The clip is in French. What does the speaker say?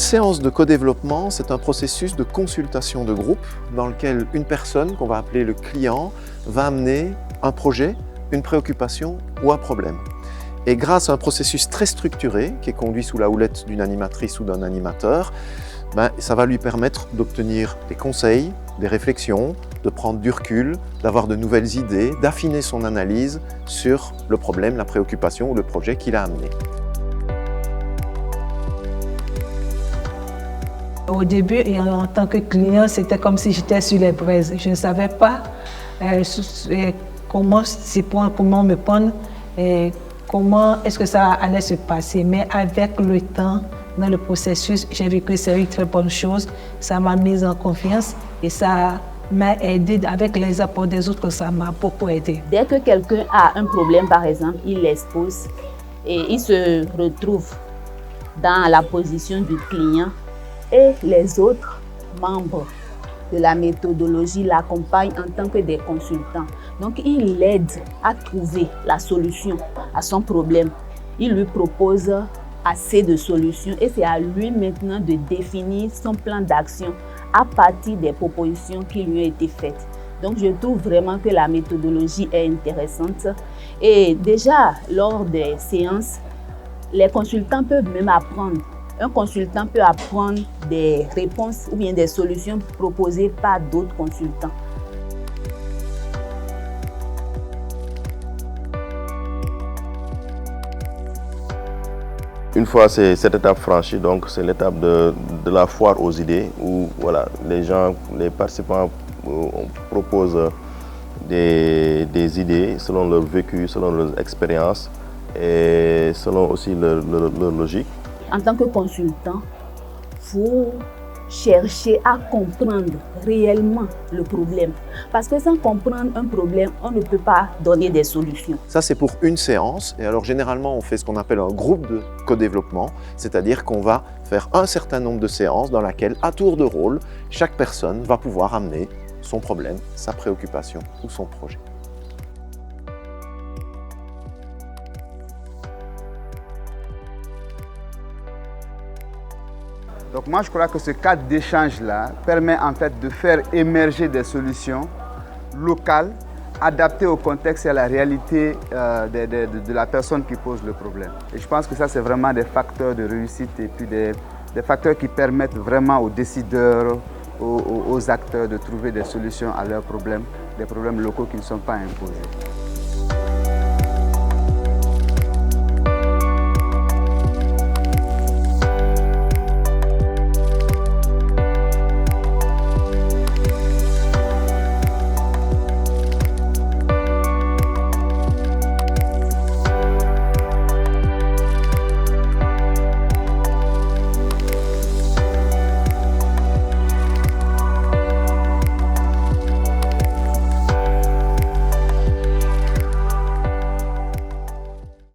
séance de co-développement, c'est un processus de consultation de groupe dans lequel une personne, qu'on va appeler le client, va amener un projet, une préoccupation ou un problème. Et grâce à un processus très structuré, qui est conduit sous la houlette d'une animatrice ou d'un animateur, ça va lui permettre d'obtenir des conseils, des réflexions, de prendre du recul, d'avoir de nouvelles idées, d'affiner son analyse sur le problème, la préoccupation ou le projet qu'il a amené. Au début, en tant que client, c'était comme si j'étais sur les braises. Je ne savais pas comment me prendre, comment est-ce que ça allait se passer. Mais avec le temps, dans le processus, j'ai vu que c'est une très bonne chose. Ça m'a mise en confiance et ça m'a aidé. Avec les apports des autres, ça m'a beaucoup aidé. Dès que quelqu'un a un problème, par exemple, il l'expose et il se retrouve dans la position du client et les autres membres de la méthodologie l'accompagnent en tant que des consultants. Donc, il l'aide à trouver la solution à son problème. Il lui propose assez de solutions et c'est à lui maintenant de définir son plan d'action à partir des propositions qui lui ont été faites. Donc, je trouve vraiment que la méthodologie est intéressante. Et déjà, lors des séances, les consultants peuvent même apprendre. Un consultant peut apprendre des réponses ou bien des solutions proposées par d'autres consultants. Une fois cette étape franchie, donc c'est l'étape de la foire aux idées où voilà, les participants proposent des idées selon leur vécu, selon leurs expériences et selon aussi leur logique. En tant que consultant, vous cherchez à comprendre réellement le problème. Parce que sans comprendre un problème, on ne peut pas donner des solutions. Ça, c'est pour une séance. Et alors, généralement, on fait ce qu'on appelle un groupe de co-développement, c'est-à-dire qu'on va faire un certain nombre de séances dans lesquelles, à tour de rôle, chaque personne va pouvoir amener son problème, sa préoccupation ou son projet. Donc moi, je crois que ce cadre d'échange-là permet en fait de faire émerger des solutions locales, adaptées au contexte et à la réalité de la personne qui pose le problème. Et je pense que ça, c'est vraiment des facteurs de réussite et puis des facteurs qui permettent vraiment aux décideurs, aux acteurs de trouver des solutions à leurs problèmes, des problèmes locaux qui ne sont pas imposés.